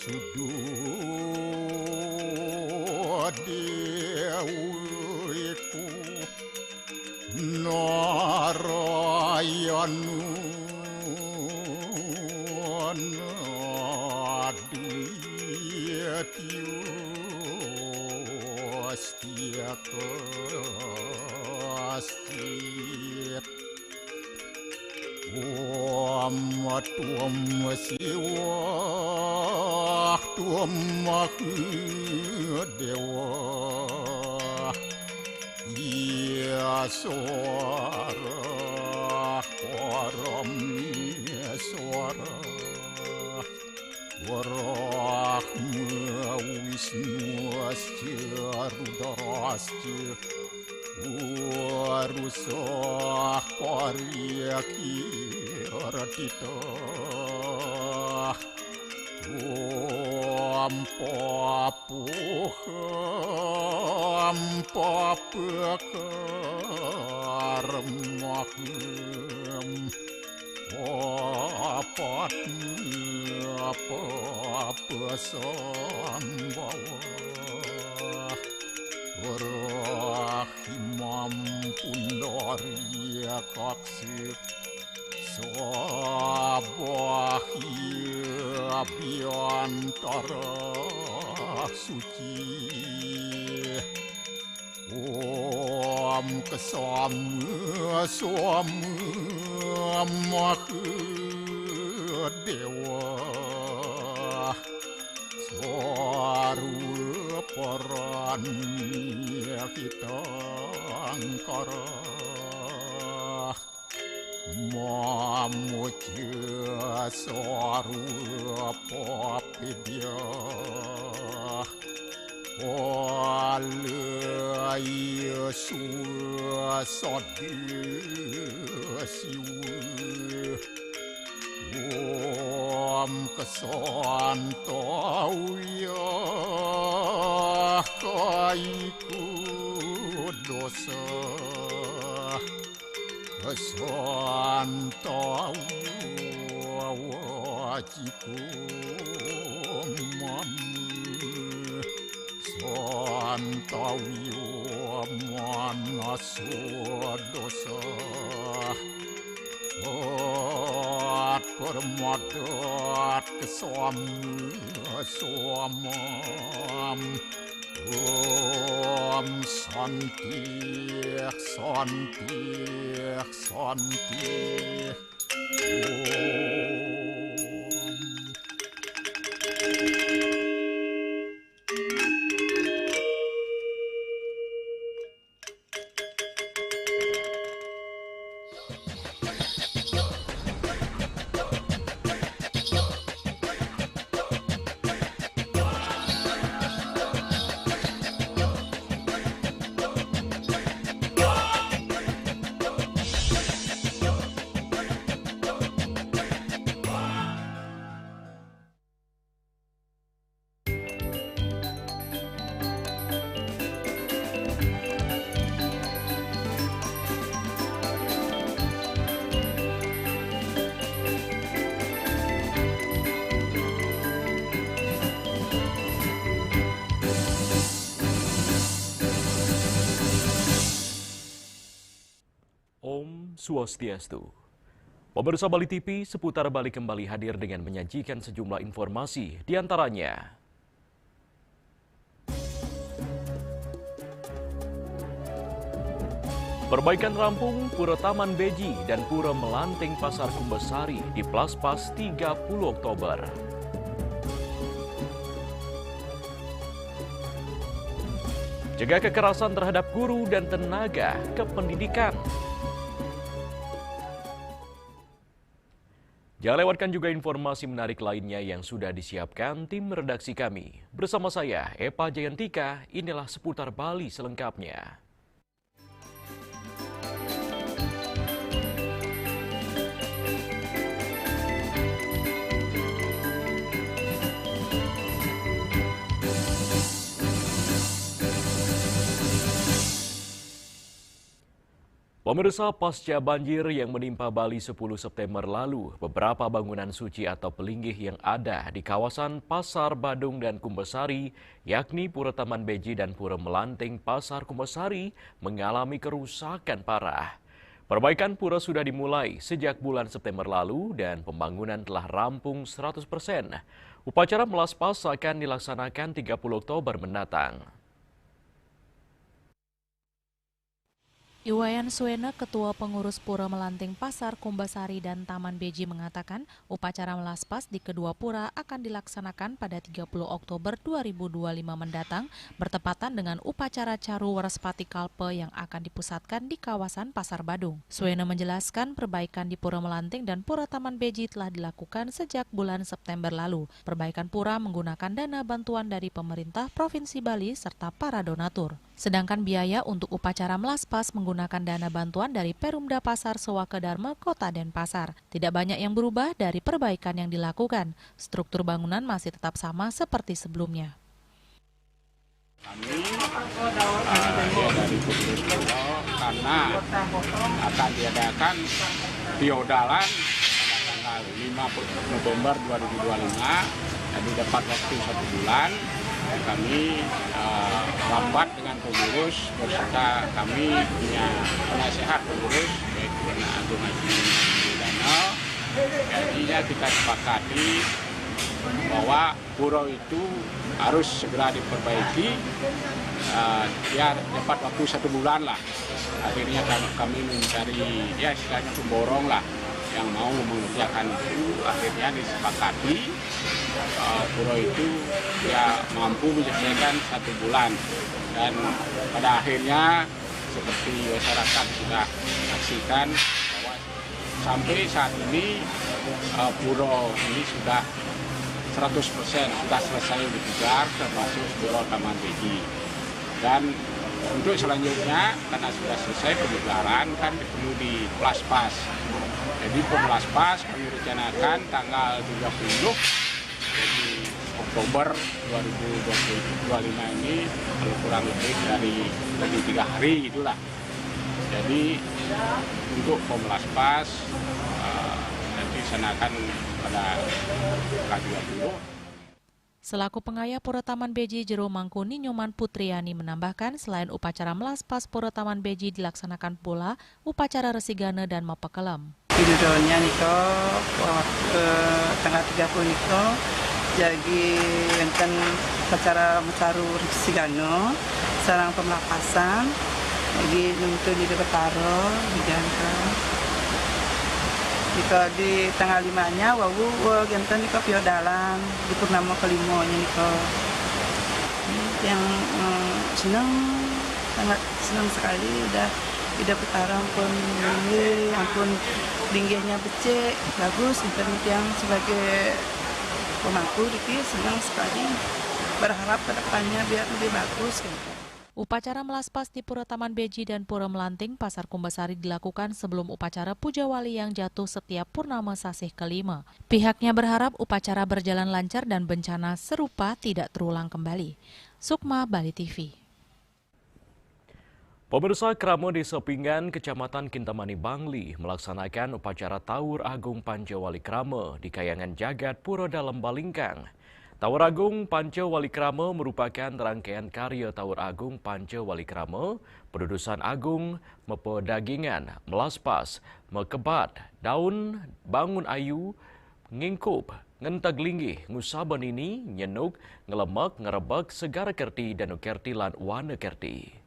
sudah dewiku Narayanu Nadiyatyu Astia kastit Tuam siwa Tuam dewa Iya suara Param suara Warahma Wisnu Asya Rudrasya Warusah Paryaki Ratita Ampapukarmahem apa-apa-sambawa Rahimam pundaria kaksir Sabahia biantara suci Om kesama dewa Sarwa paranya kita angkara Mamuja sarwa papidya Alaya suasadya siwa Om kesantauya kaiku dosa Kesantauya wajiku manu Santauya manasa dosa Permadat kesamam Om santi Om Swastiastu. Pemirsa Bali TV, seputar Bali kembali hadir dengan menyajikan sejumlah informasi, diantaranya perbaikan rampung Pura Taman Beji dan Pura Melanting Pasar Kumbasari di Plaspas 30 Oktober. Jaga kekerasan terhadap guru dan tenaga kependidikan. Jangan lewatkan juga informasi menarik lainnya yang sudah disiapkan tim redaksi kami. Bersama saya, Epa Jayantika, inilah seputar Bali selengkapnya. Pemirsa, pasca banjir yang menimpa Bali 10 September lalu, beberapa bangunan suci atau pelinggih yang ada di kawasan Pasar Badung dan Kumbasari, yakni Pura Taman Beji dan Pura Melanting Pasar Kumbasari, mengalami kerusakan parah. Perbaikan pura sudah dimulai sejak bulan September lalu dan pembangunan telah rampung 100%. Upacara melas pas akan dilaksanakan 30 Oktober mendatang. Iwayan Suena, Ketua Pengurus Pura Melanting Pasar Kumbasari dan Taman Beji mengatakan upacara melaspas di kedua pura akan dilaksanakan pada 30 Oktober 2025 mendatang bertepatan dengan upacara Caru Warespati Kalpe yang akan dipusatkan di kawasan Pasar Badung. Suena menjelaskan perbaikan di Pura Melanting dan Pura Taman Beji telah dilakukan sejak bulan September lalu. Perbaikan pura menggunakan dana bantuan dari pemerintah Provinsi Bali serta para donatur. Sedangkan biaya untuk upacara melaspas menggunakan dana bantuan dari Perumda Pasar Sewaka Dharma Kota Denpasar. Tidak banyak yang berubah dari perbaikan yang dilakukan. Struktur bangunan masih tetap sama seperti sebelumnya. Kami dari pengurus pura karena akan diadakan biodalan pada tanggal 5 November 2025, jadi dapat waktu 1 bulan. Kami rapat dengan pengurus beserta kami punya penasehat pengurus yaitu Agung Haji Dana. Jadinya kita sepakati bahwa pura itu harus segera diperbaiki, ya dapat waktu 1 bulan lah. Akhirnya kami mencari ya istilahnya pemborong lah yang mau mengerjakan itu. Akhirnya disepakati pura itu ya mampu menyelesaikan 1 bulan, dan pada akhirnya seperti masyarakat sudah saksikan bahwa sampai saat ini pura ini sudah 100% sudah selesai dikejar, termasuk Pura Taman Beji. Dan untuk selanjutnya karena sudah selesai pengejaran kan perlu di pelaspas. Jadi pemelaspas kami rencanakan tanggal 30 jadi Oktober 2025 ini, kalau kurang lebih dari 3 hari itulah. Jadi untuk pemelaspas nanti dilaksanakan pada tanggal 30. Selaku pengayah Pura Taman Beji Jero Mangkuni, Nyoman Putriani menambahkan selain upacara melaspas Pura Taman Beji dilaksanakan pula upacara resigana dan mapakelam. Judulnya niko tanggal 30 niko jadi enten upacara Caru Resigano sarang pemelapasan jadi untuk di Betaro di Jangka. Jika di tanggal 5-nya wawu enten niko piodalan di purnama kelimonya niko yang senang, sangat senang sekali udah Betaro ampun tingginya becek bagus, internet yang sebagai pemangku Diki senang sekali, berharap ke depannya biar lebih bagus gitu. Upacara melaspas di Pura Taman Beji dan Pura Melanting Pasar Kumbasari dilakukan sebelum upacara Puja Wali yang jatuh setiap purnama sasih kelima. Pihaknya berharap upacara berjalan lancar dan bencana serupa tidak terulang kembali. Sukma, Bali TV. Pemirsa, Krama Desa Pinggan, Kecamatan Kintamani, Bangli melaksanakan upacara Taur Agung Pancawali Krama di Kayangan Jagat Pura Dalam Balingkang. Taur Agung Pancawali Krama merupakan rangkaian karya Taur Agung Pancawali Krama, pedudusan agung, mepedagingan, melaspas, mekebat, daun, bangun ayu, ngingkup, ngentag linggih, ngusaban ini, nyenuk, ngelemek, ngerebek, segara kerti, dan kerti lan wana kerti.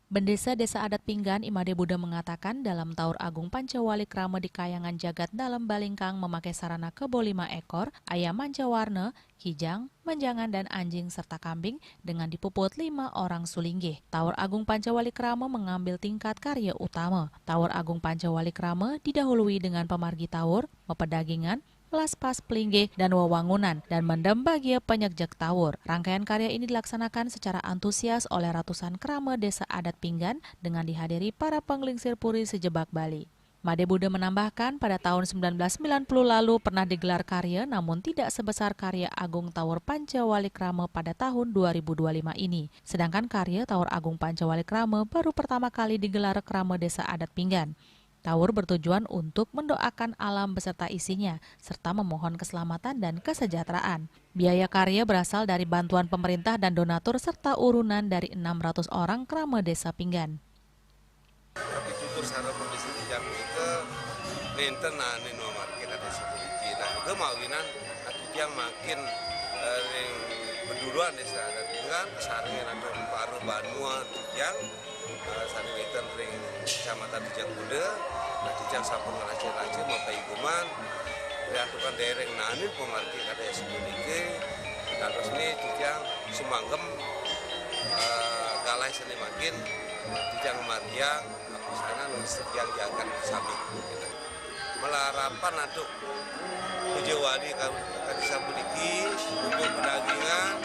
Bendesa Desa Adat Pinggan Imade Buddha mengatakan dalam Taur Agung Pancawali Krama di Kayangan Jagat Dalam Balingkang memakai sarana kebo 5 ekor, ayam mancawarna, kijang, menjangan dan anjing serta kambing dengan dipuput 5 orang sulinggih. Taur Agung Pancawali Krama mengambil tingkat karya utama. Taur Agung Pancawali Krama didahului dengan pemargi taur, mepedagingan, melaspas pelinggih dan wewangunan dan mendem bagia penyekjek taur. Rangkaian karya ini dilaksanakan secara antusias oleh ratusan krama Desa Adat Pinggan dengan dihadiri para penglingsir puri sejebak Bali. Made Bude menambahkan pada tahun 1990 lalu pernah digelar karya namun tidak sebesar karya Agung Tawur Pancawalikrama pada tahun 2025 ini. Sedangkan karya Tawur Agung Pancawalikrama baru pertama kali digelar Krama Desa Adat Pinggan. Tawur bertujuan untuk mendoakan alam beserta isinya, serta memohon keselamatan dan kesejahteraan. Biaya karya berasal dari bantuan pemerintah dan donatur serta urunan dari 600 orang Krama Desa Pinggan. Tapi tutur sarana kondisi dijang itu nenten ane nomor kita di sekuliki. Nah itu mawinan aku yang makin berduluan desa dan dengan kesaringan atau baru banua yang sari nenten ring kecamatan Dijang Bude, nah Dijang sampun ngelace-lace mapai guman, diatukan dereng nanin pemarki kada sekuliki. Dan terus ini Dijang sumanggem galai seni makin Dijang Mariang sana listrik yang jaga sami melarapan untuk kejawali kali sabuniki untuk pedagangan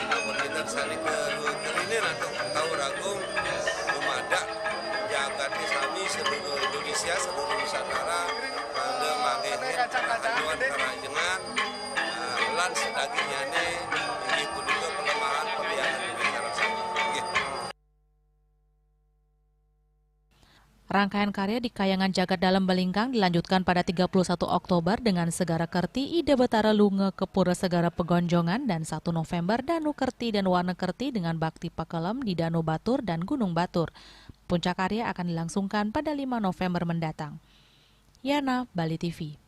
namun kita sani ke ini untuk Tawur Agung Lumada jaga di sami seluruh Indonesia seluruh Nusantara pada mangehir aduan kerajengan lan sedagingnya ini ikut juga pelemahan peliharaan negara sami. Rangkaian karya di Kayangan Jagat Dalam Balingkang dilanjutkan pada 31 Oktober dengan Segara Kerti Ide Betara Lunge ke Pura Segara Pegonjongan dan 1 November Danu Kerti dan Warna Kerti dengan Bakti Pakelem di Danu Batur dan Gunung Batur. Puncak karya akan dilangsungkan pada 5 November mendatang. Yana, Bali TV.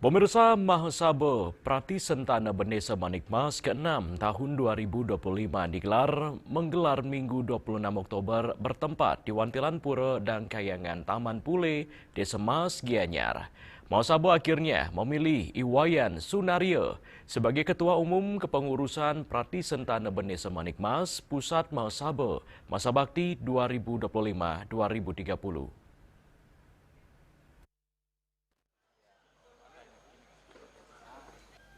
Pemirsa, Mahasabah Prati Sentana Bendesa Manikmas ke-6 tahun 2025 menggelar Minggu 26 Oktober bertempat di Wantilan Pura dan Kayangan Taman Pule, Desa Mas Gianyar. Mahasabah akhirnya memilih Iwayan Sunario sebagai Ketua Umum Kepengurusan Prati Sentana Bendesa Manikmas Pusat Mahasabah Masa Bakti 2025-2030.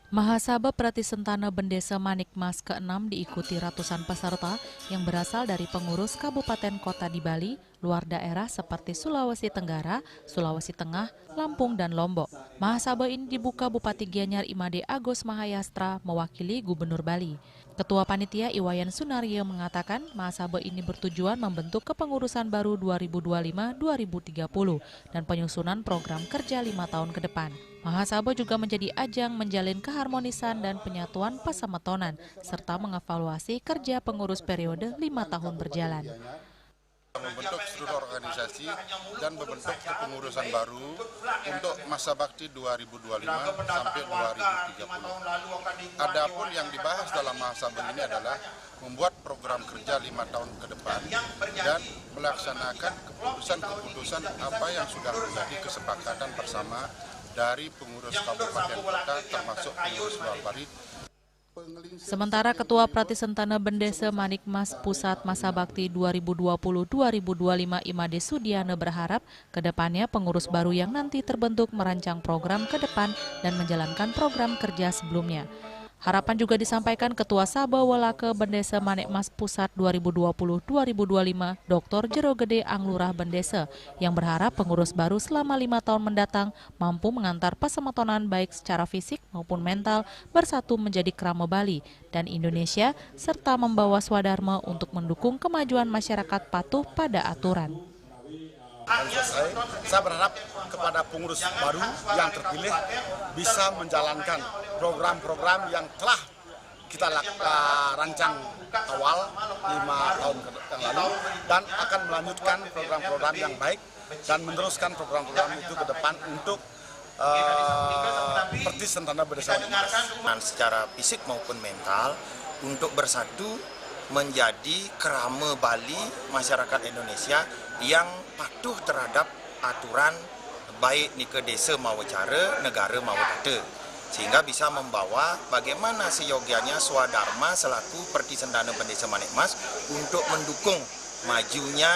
Mahasabah Prati Sentana Bendesa Manikmas ke-6 diikuti ratusan peserta yang berasal dari pengurus kabupaten kota di Bali, luar daerah seperti Sulawesi Tenggara, Sulawesi Tengah, Lampung, dan Lombok. Mahasabah ini dibuka Bupati Gianyar Imade Agus Mahayastra mewakili Gubernur Bali. Ketua Panitia Iwayan Sunario mengatakan Mahasabah ini bertujuan membentuk kepengurusan baru 2025-2030 dan penyusunan program kerja 5 tahun ke depan. Mahasabah juga menjadi ajang menjalin keharmonisan dan penyatuan pasametonan serta mengevaluasi kerja pengurus periode 5 tahun berjalan. Membentuk struktur organisasi dan membentuk kepengurusan baru untuk masa bakti 2025 sampai 2030. Adapun yang dibahas dalam Mahasabah ini adalah membuat program kerja 5 tahun ke depan dan melaksanakan keputusan-keputusan apa yang sudah menjadi kesepakatan bersama dari pengurus kabupaten kota termasuk pengurus luar Bali. Sementara Ketua Prati Sentana Bendesa Manikmas Pusat Masa Bakti 2020-2025 Imade Sudiana berharap kedepannya pengurus baru yang nanti terbentuk merancang program ke depan dan menjalankan program kerja sebelumnya. Harapan juga disampaikan Ketua Sabah Walake Bendesa Manikmas Pusat 2020-2025 Dr. Jero Gede Anglurah Bendesa yang berharap pengurus baru selama 5 tahun mendatang mampu mengantar pasametonan baik secara fisik maupun mental bersatu menjadi Krama Bali dan Indonesia serta membawa swadharma untuk mendukung kemajuan masyarakat patuh pada aturan. Saya berharap kepada pengurus baru yang terpilih bisa menjalankan program-program yang telah kita rancang awal 5 tahun yang lalu dan akan melanjutkan program-program yang baik dan meneruskan program-program itu ke depan untuk Prati Sentana Bendesa Manikmas. Secara fisik maupun mental untuk bersatu menjadi Krama Bali masyarakat Indonesia yang patuh terhadap aturan baik di ke desa maupun cara negara maupun kata sehingga bisa membawa bagaimana seyogianya swadharma selaku Prati Sentana Bendesa Manikmas untuk mendukung majunya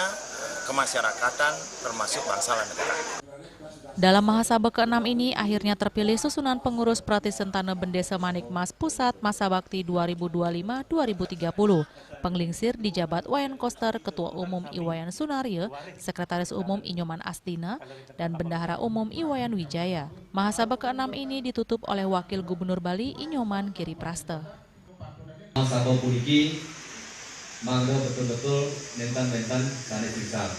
kemasyarakatan termasuk bangsa dan negara. Dalam Mahasabak ke-6 ini, akhirnya terpilih susunan pengurus Pratisentana Bendesa Manikmas Pusat Masa Bakti 2025-2030. Penglingsir dijabat Wayan Koster, Ketua Umum Iwayan Sunario, Sekretaris Umum Inyoman Astina, dan Bendahara Umum Iwayan Wijaya. Mahasabak ke-6 ini ditutup oleh Wakil Gubernur Bali Inyoman Giri Praste. Mahasabak puniki mangga betul-betul mentan-mentan sanes besar,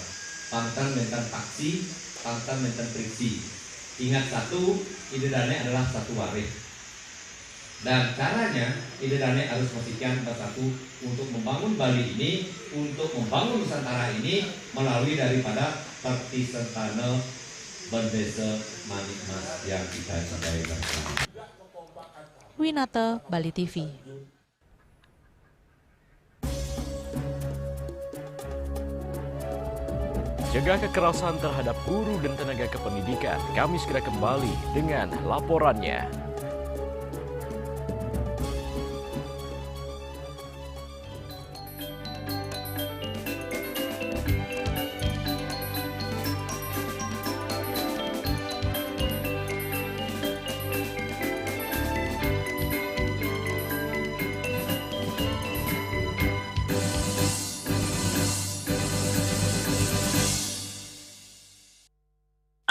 pangkan mentan paksi, pangkan mentan friksi. Ingat satu, ide dane adalah satu waris. Dan caranya, ide dane harus memastikan bersatu untuk membangun Bali ini, untuk membangun Nusantara ini melalui daripada Pratisentana Bendesa Manikmas yang kita cintai bersama. Winata, Bali TV. Cegah kekerasan terhadap guru dan tenaga kependidikan. Kami segera kembali dengan laporannya.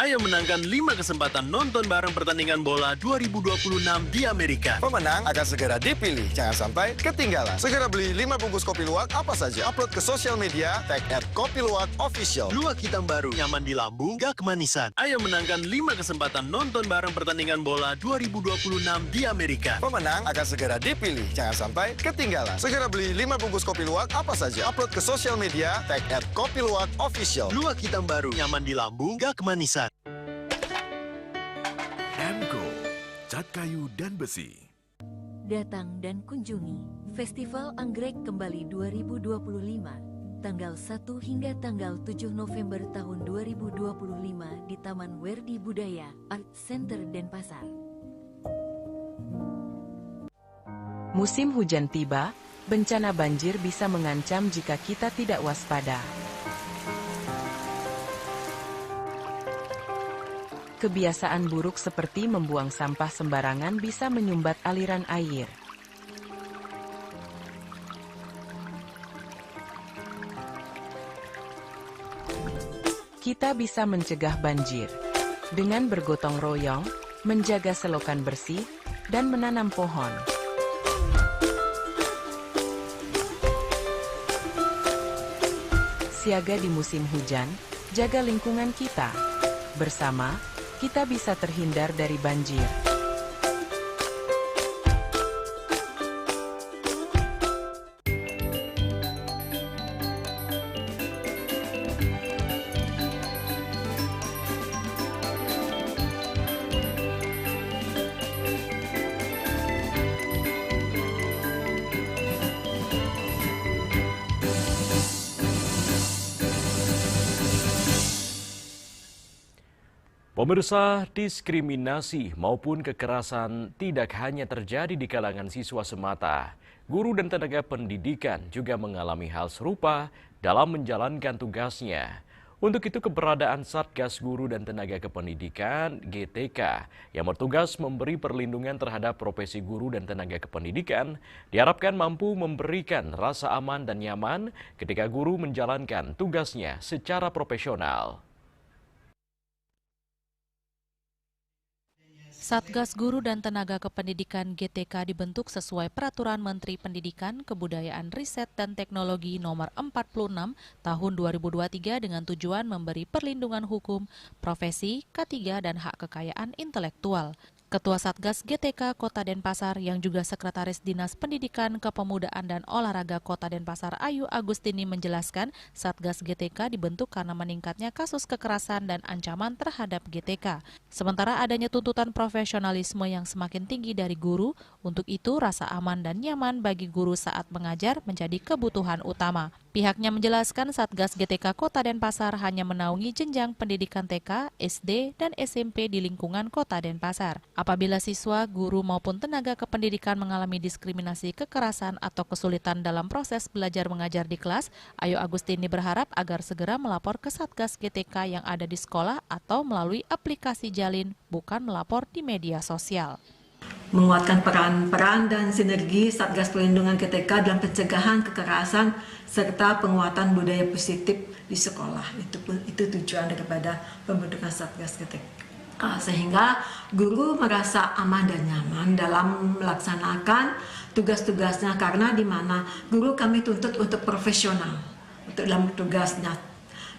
Ayo menangkan 5 kesempatan nonton bareng pertandingan bola 2026 di Amerika. Pemenang akan segera dipilih, jangan sampai ketinggalan. Segera beli 5 bungkus kopi luwak apa saja. Upload ke sosial media, tag @kopiluwakofficial. Luwak hitam baru, nyaman di lambung, gak kemanisan. Ayo menangkan 5 kesempatan nonton bareng pertandingan bola 2026 di Amerika. Pemenang akan segera dipilih, jangan sampai ketinggalan. Segera beli 5 bungkus kopi luwak apa saja. Upload ke sosial media, tag @kopiluwakofficial. Luwak hitam baru, nyaman di lambung, gak kemanisan. Emco, cat kayu dan besi. Datang dan kunjungi Festival Anggrek Kembali 2025, tanggal 1 hingga tanggal 7 November tahun 2025 di Taman Werdi Budaya, Art Center Denpasar. Musim hujan tiba, bencana banjir bisa mengancam jika kita tidak waspada. Kebiasaan buruk seperti membuang sampah sembarangan bisa menyumbat aliran air. Kita bisa mencegah banjir dengan bergotong royong, menjaga selokan bersih, dan menanam pohon. Siaga di musim hujan, jaga lingkungan kita. Bersama, kita bisa terhindar dari banjir. Pemirsa, diskriminasi maupun kekerasan tidak hanya terjadi di kalangan siswa semata. Guru dan tenaga pendidikan juga mengalami hal serupa dalam menjalankan tugasnya. Untuk itu keberadaan Satgas Guru dan Tenaga Kependidikan (GTK) yang bertugas memberi perlindungan terhadap profesi guru dan tenaga kependidikan diharapkan mampu memberikan rasa aman dan nyaman ketika guru menjalankan tugasnya secara profesional. Satgas Guru dan Tenaga Kependidikan GTK dibentuk sesuai Peraturan Menteri Pendidikan, Kebudayaan, Riset, dan Teknologi Nomor 46 Tahun 2023 dengan tujuan memberi perlindungan hukum, profesi, K3, dan hak kekayaan intelektual. Ketua Satgas GTK Kota Denpasar yang juga Sekretaris Dinas Pendidikan, Kepemudaan, dan Olahraga Kota Denpasar Ayu Agustini menjelaskan Satgas GTK dibentuk karena meningkatnya kasus kekerasan dan ancaman terhadap GTK. Sementara adanya tuntutan profesionalisme yang semakin tinggi dari guru, untuk itu rasa aman dan nyaman bagi guru saat mengajar menjadi kebutuhan utama. Pihaknya menjelaskan Satgas GTK Kota Denpasar hanya menaungi jenjang pendidikan TK, SD, dan SMP di lingkungan Kota Denpasar. Apabila siswa, guru maupun tenaga kependidikan mengalami diskriminasi, kekerasan, atau kesulitan dalam proses belajar mengajar di kelas, Ayu Agustini berharap agar segera melapor ke Satgas GTK yang ada di sekolah atau melalui aplikasi Jalin, bukan melapor di media sosial. Menguatkan peran dan sinergi Satgas Perlindungan GTK dalam pencegahan kekerasan serta penguatan budaya positif di sekolah. Itu tujuan daripada pembentukan Satgas GTK. Sehingga guru merasa aman dan nyaman dalam melaksanakan tugas-tugasnya, karena di mana guru kami tuntut untuk profesional untuk dalam tugasnya.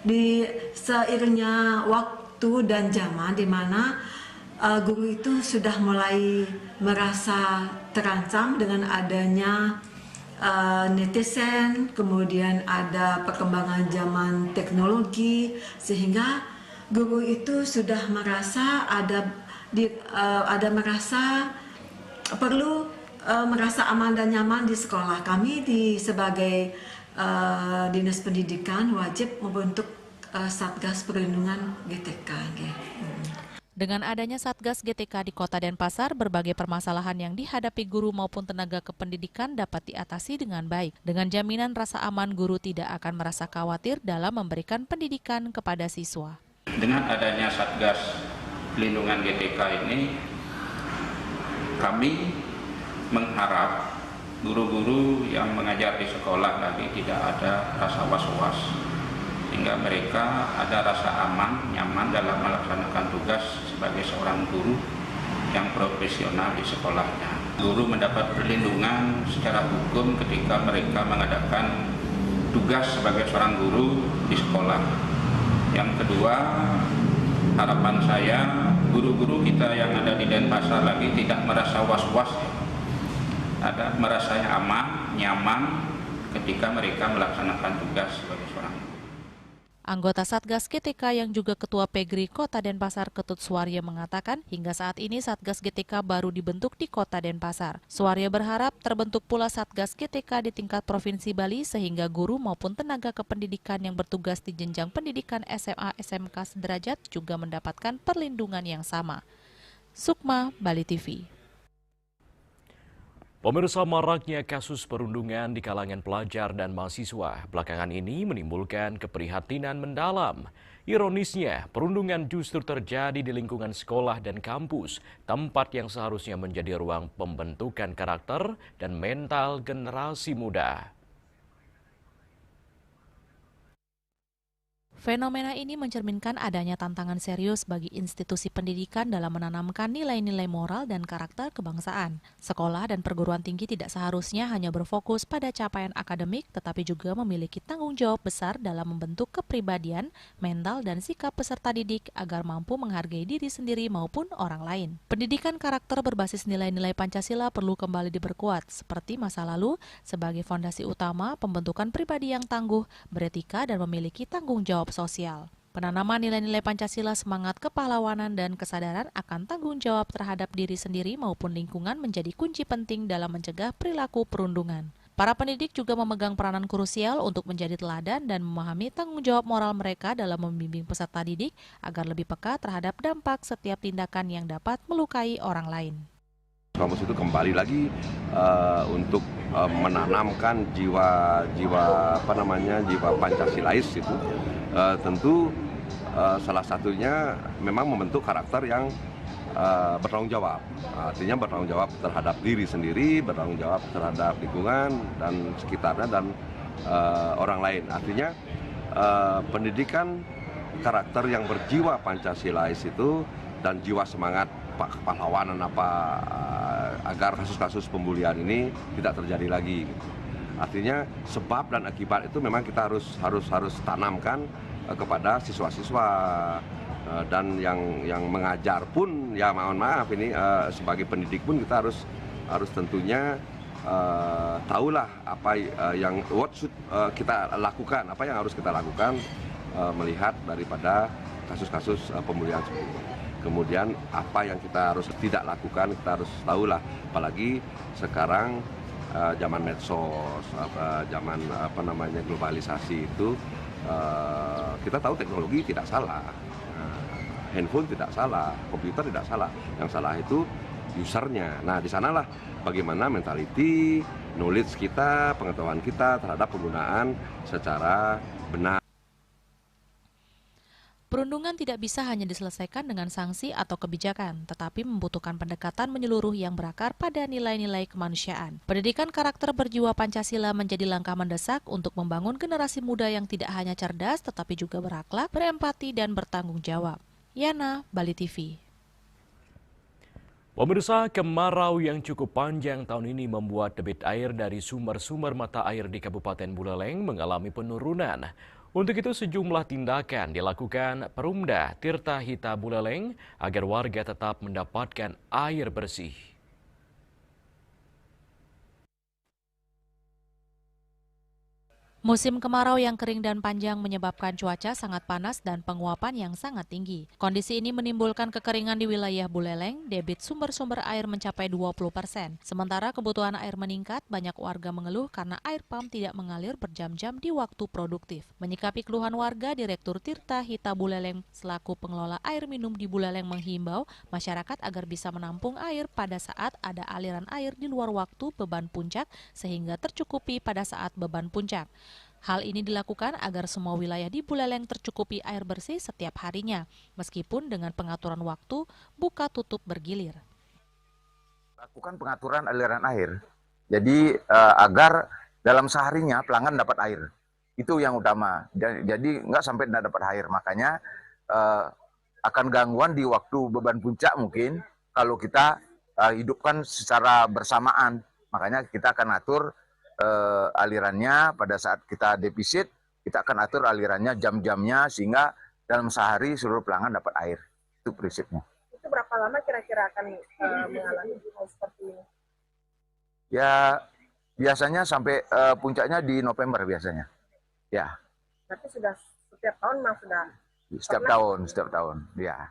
Di seiringnya waktu dan zaman di mana guru itu sudah mulai merasa terancam dengan adanya netizen, kemudian ada perkembangan zaman teknologi, sehingga guru itu sudah merasa perlu merasa aman dan nyaman di sekolah. Kami sebagai Dinas Pendidikan wajib membentuk Satgas Perlindungan GTK. Dengan adanya Satgas GTK di Kota Denpasar, berbagai permasalahan yang dihadapi guru maupun tenaga kependidikan dapat diatasi dengan baik. Dengan jaminan rasa aman, guru tidak akan merasa khawatir dalam memberikan pendidikan kepada siswa. Dengan adanya Satgas Pelindungan GTK ini, kami mengharap guru-guru yang mengajar di sekolah lagi tidak ada rasa was-was, sehingga mereka ada rasa aman, nyaman dalam melaksanakan tugas sebagai seorang guru yang profesional di sekolahnya. Guru mendapat perlindungan secara hukum ketika mereka mengadakan tugas sebagai seorang guru di sekolah. Yang kedua, harapan saya guru-guru kita yang ada di Denpasar lagi tidak merasa was-was, merasa aman, nyaman ketika mereka melaksanakan tugas sebagai seorang guru. Anggota Satgas GTK yang juga Ketua Pegri Kota Denpasar, Ketut Suwarya, mengatakan hingga saat ini Satgas GTK baru dibentuk di Kota Denpasar. Suwarya berharap terbentuk pula Satgas GTK di tingkat Provinsi Bali sehingga guru maupun tenaga kependidikan yang bertugas di jenjang pendidikan SMA SMK sederajat juga mendapatkan perlindungan yang sama. Sukma, Bali TV. Pemirsa, maraknya kasus perundungan di kalangan pelajar dan mahasiswa belakangan ini menimbulkan keprihatinan mendalam. Ironisnya, perundungan justru terjadi di lingkungan sekolah dan kampus, tempat yang seharusnya menjadi ruang pembentukan karakter dan mental generasi muda. Fenomena ini mencerminkan adanya tantangan serius bagi institusi pendidikan dalam menanamkan nilai-nilai moral dan karakter kebangsaan. Sekolah dan perguruan tinggi tidak seharusnya hanya berfokus pada capaian akademik, tetapi juga memiliki tanggung jawab besar dalam membentuk kepribadian, mental, dan sikap peserta didik agar mampu menghargai diri sendiri maupun orang lain. Pendidikan karakter berbasis nilai-nilai Pancasila perlu kembali diperkuat, seperti masa lalu, sebagai fondasi utama pembentukan pribadi yang tangguh, beretika, dan memiliki tanggung jawab sosial. Penanaman nilai-nilai Pancasila, semangat kepahlawanan, dan kesadaran akan tanggung jawab terhadap diri sendiri maupun lingkungan menjadi kunci penting dalam mencegah perilaku perundungan. Para pendidik juga memegang peranan krusial untuk menjadi teladan dan memahami tanggung jawab moral mereka dalam membimbing peserta didik agar lebih peka terhadap dampak setiap tindakan yang dapat melukai orang lain. Kampus itu kembali lagi untuk menanamkan jiwa Pancasilais itu. Tentu salah satunya memang membentuk karakter yang bertanggung jawab. Artinya bertanggung jawab terhadap diri sendiri, bertanggung jawab terhadap lingkungan dan sekitarnya dan orang lain. Artinya pendidikan karakter yang berjiwa Pancasilais itu dan jiwa semangat kepahlawanan agar kasus-kasus pembulian ini tidak terjadi lagi. Artinya sebab dan akibat itu memang kita harus tanamkan kepada siswa-siswa dan yang mengajar pun, ya mohon maaf ini sebagai pendidik pun kita harus tentunya tahulah apa yang kita lakukan, apa yang harus kita lakukan melihat daripada kasus-kasus pembulian seperti ini. Kemudian apa yang kita harus tidak lakukan, kita harus tahulah, apalagi sekarang zaman medsos, zaman globalisasi itu, kita tahu teknologi tidak salah, handphone tidak salah, komputer tidak salah, yang salah itu usernya. Nah, di sanalah bagaimana mentality, knowledge kita, pengetahuan kita terhadap penggunaan secara benar. Perundungan tidak bisa hanya diselesaikan dengan sanksi atau kebijakan, tetapi membutuhkan pendekatan menyeluruh yang berakar pada nilai-nilai kemanusiaan. Pendidikan karakter berjiwa Pancasila menjadi langkah mendesak untuk membangun generasi muda yang tidak hanya cerdas, tetapi juga berakhlak, berempati, dan bertanggung jawab. Yana, Bali TV. Pemirsa, kemarau yang cukup panjang tahun ini membuat debit air dari sumber-sumber mata air di Kabupaten Buleleng mengalami penurunan. Untuk itu sejumlah tindakan dilakukan Perumda Tirta Hita Buleleng agar warga tetap mendapatkan air bersih. Musim kemarau yang kering dan panjang menyebabkan cuaca sangat panas dan penguapan yang sangat tinggi. Kondisi ini menimbulkan kekeringan di wilayah Buleleng, debit sumber-sumber air mencapai 20%. Sementara kebutuhan air meningkat, banyak warga mengeluh karena air pump tidak mengalir berjam-jam di waktu produktif. Menyikapi keluhan warga, Direktur Tirta Hita Buleleng selaku pengelola air minum di Buleleng menghimbau masyarakat agar bisa menampung air pada saat ada aliran air di luar waktu beban puncak sehingga tercukupi pada saat beban puncak. Hal ini dilakukan agar semua wilayah di Buleleng tercukupi air bersih setiap harinya, meskipun dengan pengaturan waktu buka tutup bergilir. Lakukan pengaturan aliran air, jadi agar dalam seharinya pelanggan dapat air. Itu yang utama, jadi nggak sampai tidak dapat air. Makanya akan gangguan di waktu beban puncak mungkin kalau kita hidupkan secara bersamaan. Makanya kita akan atur alirannya pada saat kita defisit, kita akan atur alirannya jam-jamnya sehingga dalam sehari seluruh pelanggan dapat air. Itu prinsipnya. Itu berapa lama kira-kira akan mengalami hal seperti ini? Ya biasanya sampai puncaknya di November biasanya. Ya. Tapi sudah setiap tahun mas sudah? Setiap tahun, ya.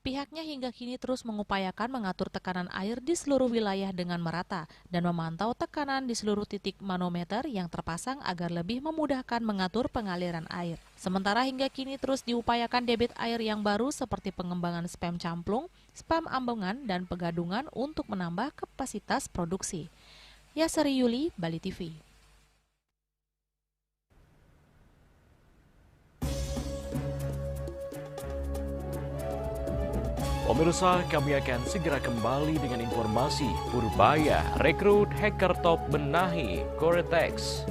Pihaknya hingga kini terus mengupayakan mengatur tekanan air di seluruh wilayah dengan merata dan memantau tekanan di seluruh titik manometer yang terpasang agar lebih memudahkan mengatur pengaliran air. Sementara hingga kini terus diupayakan debit air yang baru seperti pengembangan spam camplung, spam ambongan, dan pegadungan untuk menambah kapasitas produksi. Yasari Yuli, Bali TV. Pemirsa, kami akan segera kembali dengan informasi Purbaya rekrut hacker top benahi Cortex.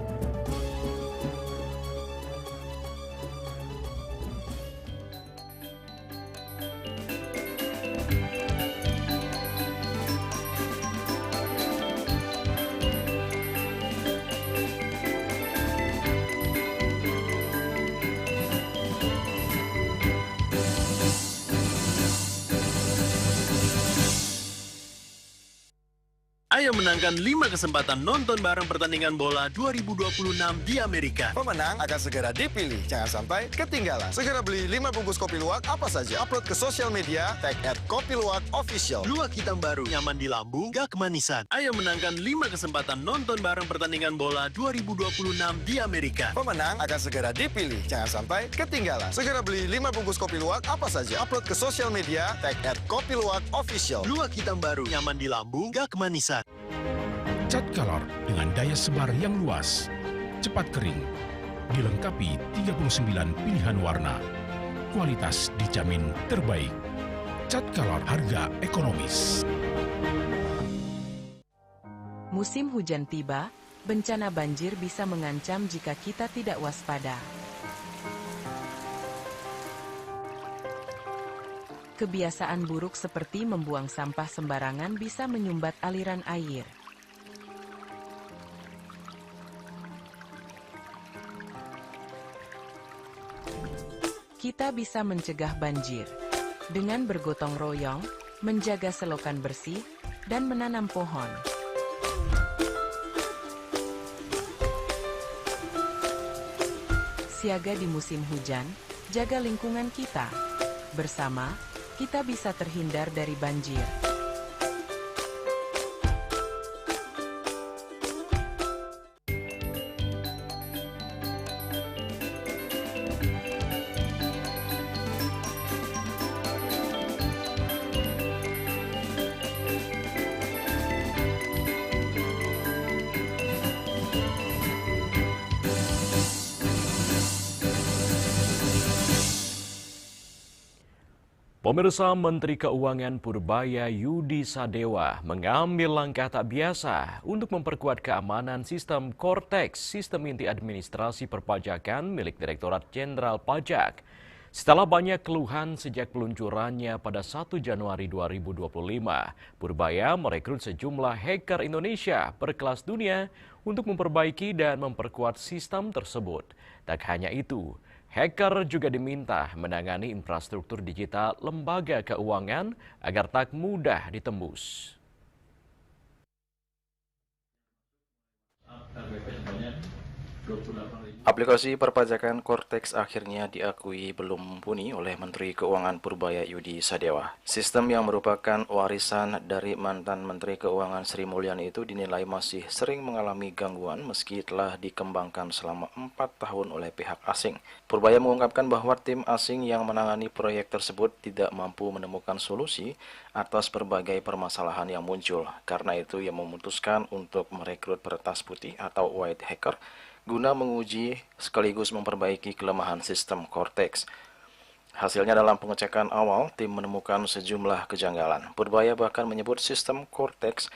Ayo menangkan 5 kesempatan nonton bareng pertandingan bola 2026 di Amerika. Pemenang akan segera dipilih. Jangan sampai ketinggalan. Segera beli 5 bungkus kopi luwak apa saja. Upload ke sosial media, tag @kopiluwakofficial. Luwak hitam baru, nyaman di lambung, gak kemanisan. Ayo menangkan 5 kesempatan nonton bareng pertandingan bola 2026 di Amerika. Pemenang akan segera dipilih. Jangan sampai ketinggalan. Segera beli 5 bungkus kopi luwak apa saja. Upload ke sosial media, tag @kopiluwakofficial. Luwak hitam baru, nyaman di lambung, gak kemanisan. Cat color dengan daya sebar yang luas, cepat kering, dilengkapi 39 pilihan warna. Kualitas dijamin terbaik. Cat color harga ekonomis. Musim hujan tiba, bencana banjir bisa mengancam jika kita tidak waspada. Kebiasaan buruk seperti membuang sampah sembarangan bisa menyumbat aliran air. Kita bisa mencegah banjir dengan bergotong royong, menjaga selokan bersih, dan menanam pohon. Siaga di musim hujan, jaga lingkungan kita. Bersama, kita bisa terhindar dari banjir. Pemirsa, Menteri Keuangan Purbaya Yudi Sadewa mengambil langkah tak biasa untuk memperkuat keamanan sistem Cortex, sistem inti administrasi perpajakan milik Direktorat Jenderal Pajak. Setelah banyak keluhan sejak peluncurannya pada 1 Januari 2025, Purbaya merekrut sejumlah hacker Indonesia berkelas dunia untuk memperbaiki dan memperkuat sistem tersebut. Tak hanya itu, hacker juga diminta menangani infrastruktur digital lembaga keuangan agar tak mudah ditembus. Aplikasi perpajakan Cortex akhirnya diakui belum mumpuni oleh Menteri Keuangan Purbaya Yudi Sadewa. Sistem yang merupakan warisan dari mantan Menteri Keuangan Sri Mulyani itu dinilai masih sering mengalami gangguan meski telah dikembangkan selama 4 tahun oleh pihak asing. Purbaya mengungkapkan bahwa tim asing yang menangani proyek tersebut tidak mampu menemukan solusi atas berbagai permasalahan yang muncul. Karena itu ia memutuskan untuk merekrut peretas putih atau white hacker guna menguji sekaligus memperbaiki kelemahan sistem Cortex. Hasilnya dalam pengecekan awal, tim menemukan sejumlah kejanggalan. Purbaya bahkan menyebut sistem Cortex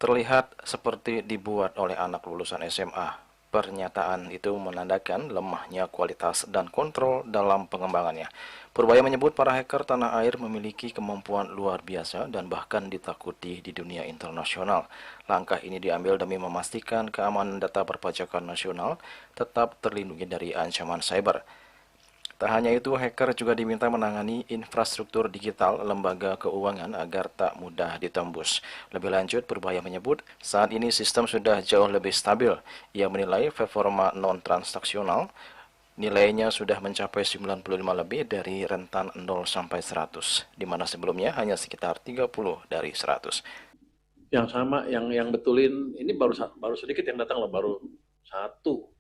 terlihat seperti dibuat oleh anak lulusan SMA. Pernyataan itu menandakan lemahnya kualitas dan kontrol dalam pengembangannya. Purbaya menyebut para hacker tanah air memiliki kemampuan luar biasa dan bahkan ditakuti di dunia internasional. Langkah ini diambil demi memastikan keamanan data perpajakan nasional tetap terlindungi dari ancaman cyber. Tak hanya itu, hacker juga diminta menangani infrastruktur digital lembaga keuangan agar tak mudah ditembus. Lebih lanjut, Purbaya menyebut saat ini sistem sudah jauh lebih stabil. Ia menilai performa non-transaksional nilainya sudah mencapai 95 lebih dari rentan 0 sampai 100, di mana sebelumnya hanya sekitar 30 dari 100. Yang sama, yang betulin, ini baru sedikit yang datang loh, baru satu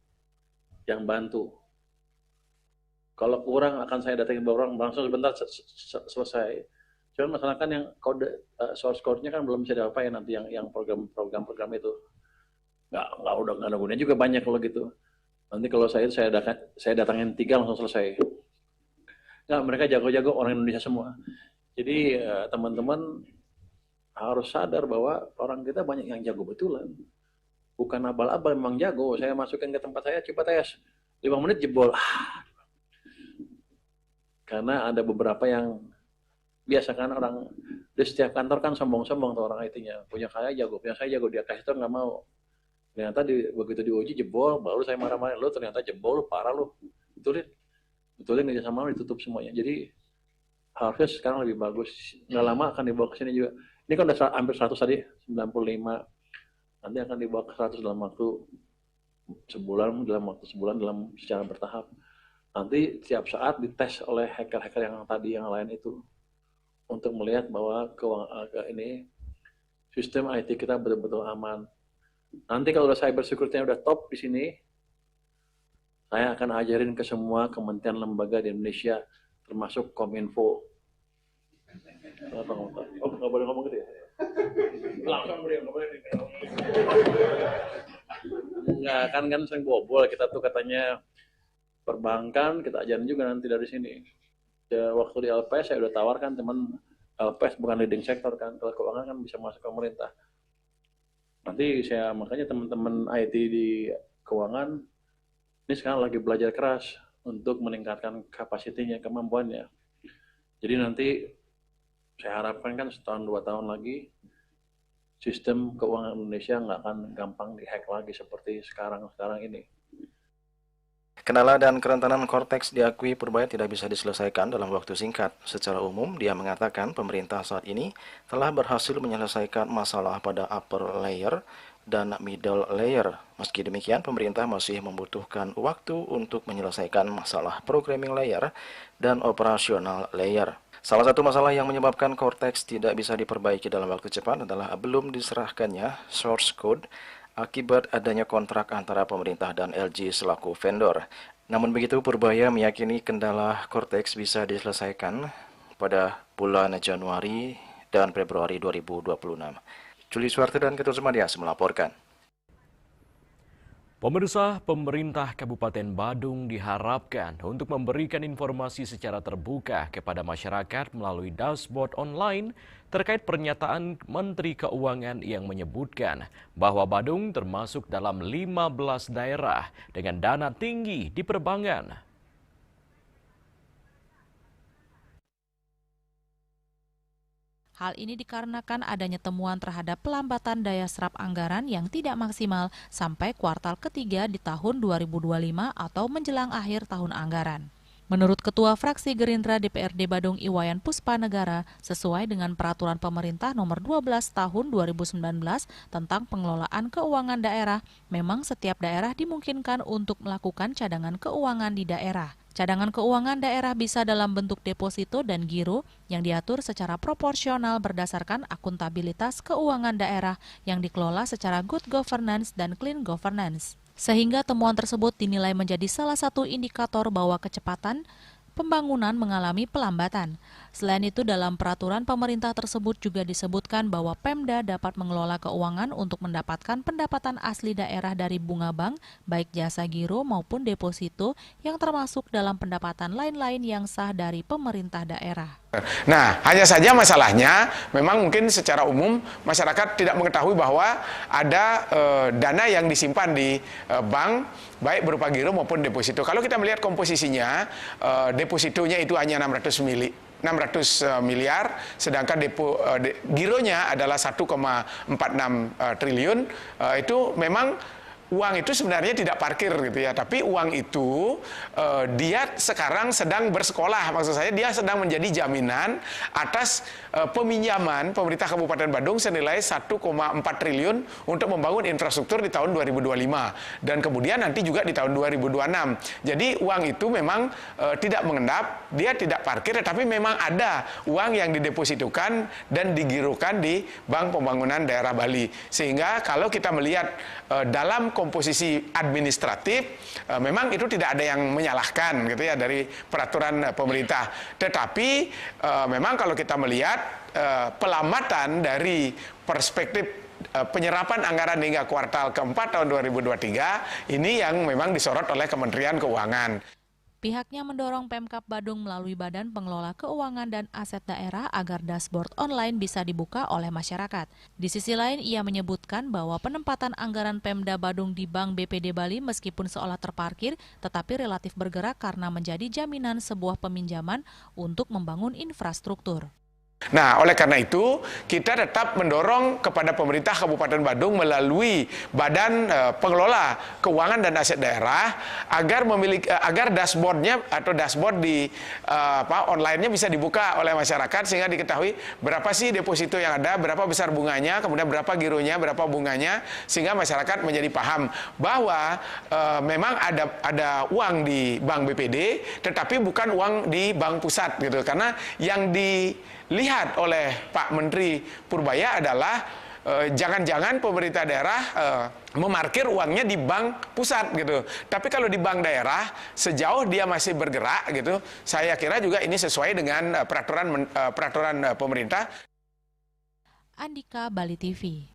yang bantu. Kalau kurang akan saya datangin orang langsung sebentar selesai. Cuma masalah kan yang kode source code-nya kan belum bisa diapain nanti yang program itu. Nggak ada gunanya juga banyak kalau gitu. Nanti kalau saya datangin 3 langsung selesai. Nggak, mereka jago-jago orang Indonesia semua. Jadi teman-teman harus sadar bahwa orang kita banyak yang jago betulan. Bukan abal-abal, memang jago. Saya masukin ke tempat saya, coba tes. 5 menit jebol. Karena ada beberapa yang biasa kan orang di setiap kantor kan sombong-sombong tuh orang IT-nya. Punya saya jago, dia kasih tau nggak mau. Ternyata begitu diuji jebol, baru saya marah-marah, lo ternyata jebol, lo parah lo. Betulin kerja sama ditutup semuanya. Jadi harusnya sekarang lebih bagus. Nggak lama akan dibawa ke sini juga. Ini kan udah hampir 100 tadi, 95. Nanti akan dibawa ke 100 dalam waktu sebulan, dalam secara bertahap. Nanti setiap saat dites oleh hacker-hacker yang tadi yang lain itu untuk melihat bahwa ini sistem IT kita betul-betul aman. Nanti kalau udah cyber security-nya udah top di sini, saya akan ajarin ke semua kementerian lembaga di Indonesia, termasuk Kominfo. Oh, nggak boleh ngomong gitu ya? Langsung boleh, nggak boleh. Nggak, kan sering bobol kita tuh katanya perbankan, kita ajarin juga nanti dari sini. Ya, waktu di LPS saya udah tawarkan teman LPS bukan leading sector kan, kalau keuangan kan bisa masuk ke pemerintah. Nanti makanya teman-teman IT di keuangan ini sekarang lagi belajar keras untuk meningkatkan kapasitinya, kemampuannya. Jadi nanti saya harapkan kan setahun 2 tahun lagi sistem keuangan Indonesia nggak akan gampang dihack lagi seperti sekarang ini. Kendala dan kerentanan Cortex diakui Purbaya tidak bisa diselesaikan dalam waktu singkat. Secara umum, dia mengatakan pemerintah saat ini telah berhasil menyelesaikan masalah pada upper layer dan middle layer. Meski demikian, pemerintah masih membutuhkan waktu untuk menyelesaikan masalah programming layer dan operasional layer. Salah satu masalah yang menyebabkan Cortex tidak bisa diperbaiki dalam waktu cepat adalah belum diserahkannya source code akibat adanya kontrak antara pemerintah dan LG selaku vendor. Namun begitu, Purbaya meyakini kendala Cortex bisa diselesaikan pada bulan Januari dan Februari 2026. Juli Suwarte dan Ketut Sumadias melaporkan. Pemirsa, pemerintah Kabupaten Badung diharapkan untuk memberikan informasi secara terbuka kepada masyarakat melalui dashboard online terkait pernyataan Menteri Keuangan yang menyebutkan bahwa Badung termasuk dalam 15 daerah dengan dana tinggi di perbankan. Hal ini dikarenakan adanya temuan terhadap pelambatan daya serap anggaran yang tidak maksimal sampai kuartal ketiga di tahun 2025 atau menjelang akhir tahun anggaran. Menurut Ketua Fraksi Gerindra DPRD Badung Iwayan Puspanegara, sesuai dengan Peraturan Pemerintah Nomor 12 Tahun 2019 tentang pengelolaan keuangan daerah, memang setiap daerah dimungkinkan untuk melakukan cadangan keuangan di daerah. Cadangan keuangan daerah bisa dalam bentuk deposito dan giro yang diatur secara proporsional berdasarkan akuntabilitas keuangan daerah yang dikelola secara good governance dan clean governance. Sehingga temuan tersebut dinilai menjadi salah satu indikator bahwa kecepatan pembangunan mengalami pelambatan. Selain itu, dalam peraturan pemerintah tersebut juga disebutkan bahwa Pemda dapat mengelola keuangan untuk mendapatkan pendapatan asli daerah dari bunga bank, baik jasa giro maupun deposito, yang termasuk dalam pendapatan lain-lain yang sah dari pemerintah daerah. Nah, hanya saja masalahnya memang mungkin secara umum masyarakat tidak mengetahui bahwa ada dana yang disimpan di bank, baik berupa giro maupun deposito. Kalau kita melihat komposisinya, depositonya itu hanya 600 miliar, sedangkan gironya adalah 1,46 triliun. Itu memang uang itu sebenarnya tidak parkir gitu ya, tapi uang itu dia sekarang sedang bersekolah. Maksud saya dia sedang menjadi jaminan atas peminjaman pemerintah Kabupaten Badung senilai 1,4 triliun untuk membangun infrastruktur di tahun 2025 dan kemudian nanti juga di tahun 2026. Jadi uang itu memang tidak mengendap, dia tidak parkir, tapi memang ada uang yang didepositokan dan digirokan di Bank Pembangunan Daerah Bali. Sehingga kalau kita melihat dalam komposisi administratif, memang itu tidak ada yang menyalahkan gitu ya dari peraturan pemerintah. Tetapi memang kalau kita melihat pelambatan dari perspektif penyerapan anggaran hingga kuartal keempat tahun 2023 ini yang memang disorot oleh Kementerian Keuangan. Pihaknya mendorong Pemkab Badung melalui Badan Pengelola Keuangan dan Aset Daerah agar dashboard online bisa dibuka oleh masyarakat. Di sisi lain, ia menyebutkan bahwa penempatan anggaran Pemda Badung di Bank BPD Bali meskipun seolah terparkir, tetapi relatif bergerak karena menjadi jaminan sebuah peminjaman untuk membangun infrastruktur. Nah, oleh karena itu, kita tetap mendorong kepada pemerintah Kabupaten Badung melalui Badan Pengelola Keuangan dan Aset Daerah agar dashboardnya atau dashboard di online-nya bisa dibuka oleh masyarakat sehingga diketahui berapa sih deposito yang ada, berapa besar bunganya, kemudian berapa gironya, berapa bunganya, sehingga masyarakat menjadi paham bahwa memang ada uang di Bank BPD, tetapi bukan uang di Bank Pusat gitu, karena yang dilihat oleh Pak Menteri Purbaya adalah jangan-jangan pemerintah daerah memarkir uangnya di bank pusat gitu. Tapi kalau di bank daerah sejauh dia masih bergerak gitu, saya kira juga ini sesuai dengan peraturan pemerintah. Andika, Bali TV.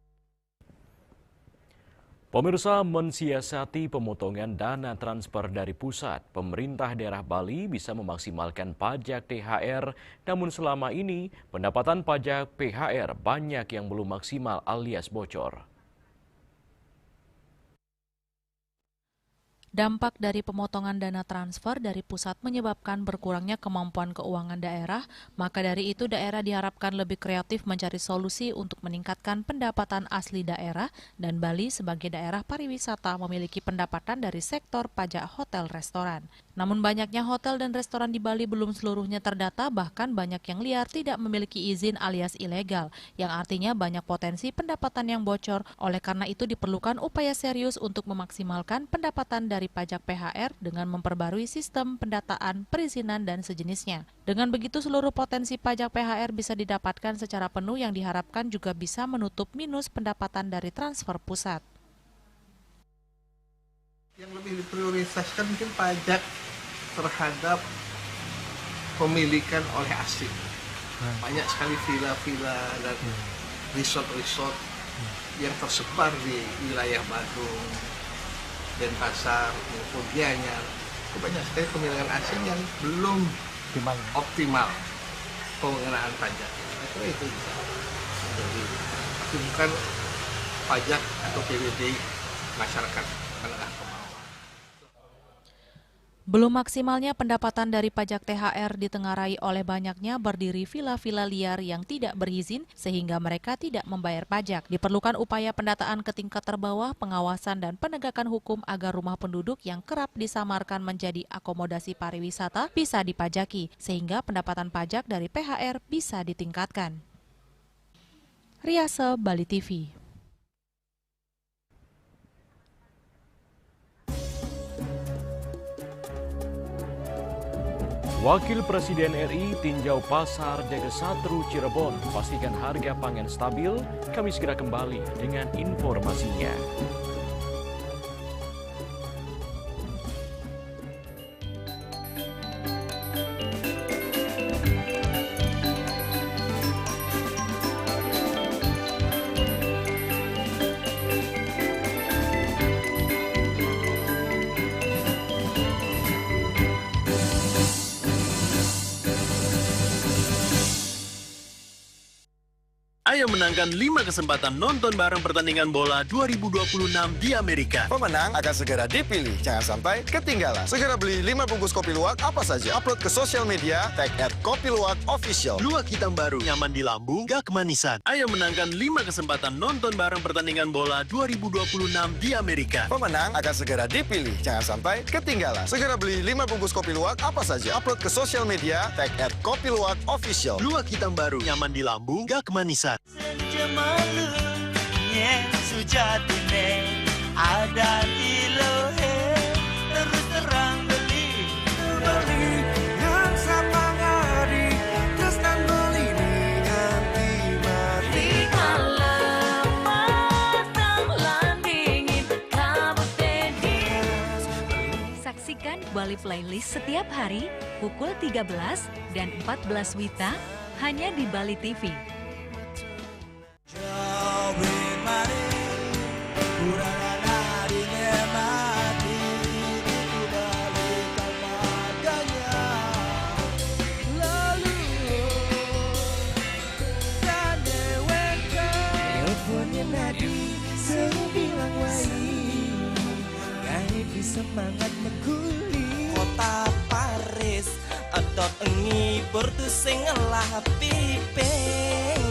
Pemirsa, mensiasati pemotongan dana transfer dari pusat, pemerintah daerah Bali bisa memaksimalkan pajak THR, namun selama ini pendapatan pajak PHR banyak yang belum maksimal alias bocor. Dampak dari pemotongan dana transfer dari pusat menyebabkan berkurangnya kemampuan keuangan daerah, maka dari itu daerah diharapkan lebih kreatif mencari solusi untuk meningkatkan pendapatan asli daerah, dan Bali sebagai daerah pariwisata memiliki pendapatan dari sektor pajak hotel restoran. Namun banyaknya hotel dan restoran di Bali belum seluruhnya terdata, bahkan banyak yang liar tidak memiliki izin alias ilegal, yang artinya banyak potensi pendapatan yang bocor. Oleh karena itu diperlukan upaya serius untuk memaksimalkan pendapatan dari pajak PHR dengan memperbarui sistem pendataan, perizinan, dan sejenisnya. Dengan begitu seluruh potensi pajak PHR bisa didapatkan secara penuh, yang diharapkan juga bisa menutup minus pendapatan dari transfer pusat. Yang lebih diprioritaskan mungkin pajak terhadap pemilikan oleh asing. Banyak sekali villa-villa dan resort-resort yang tersebar di wilayah Badung. Denpasar maupun Gianyar, itu banyak sekali pemilihan asing yang belum optimal pengenaan pajak. Itu bisa jadi bukan pajak atau PBB masyarakat menengah ke bawah. Belum maksimalnya pendapatan dari pajak THR ditengarai oleh banyaknya berdiri vila-vila liar yang tidak berizin sehingga mereka tidak membayar pajak. Diperlukan upaya pendataan ke tingkat terbawah, pengawasan dan penegakan hukum agar rumah penduduk yang kerap disamarkan menjadi akomodasi pariwisata bisa dipajaki, sehingga pendapatan pajak dari PHR bisa ditingkatkan. Riase, Bali TV. Wakil Presiden RI tinjau pasar Jagasatru Cirebon, pastikan harga pangan stabil. Kami segera kembali dengan informasinya. Ayo menangkan 5 kesempatan nonton bareng pertandingan bola 2026 di Amerika. Pemenang akan segera dipilih. Jangan sampai ketinggalan. Segera beli 5 bungkus kopi luwak apa saja. Upload ke sosial media, tag @kopiluwakofficial. Luwak hitam baru, nyaman di lambung, gak kemanisan. Ayo menangkan 5 kesempatan nonton bareng pertandingan bola 2026 di Amerika. Pemenang akan segera dipilih. Jangan sampai ketinggalan. Segera beli 5 bungkus kopi luwak apa saja. Upload ke sosial media, tag @kopiluwakofficial. Luwak hitam baru, nyaman di lambung, gak kemanisan. Sejemalunya sejatine ada di lohe terus terang beli yang sama ngari terus dan beli nganti mati kalau matang landingin kabut dedis. Saksikan Bali Playlist setiap hari pukul 13 dan 14 WITA hanya di Bali TV. Semangat meguli kota Paris atau engi bertu sing ngelah pipes.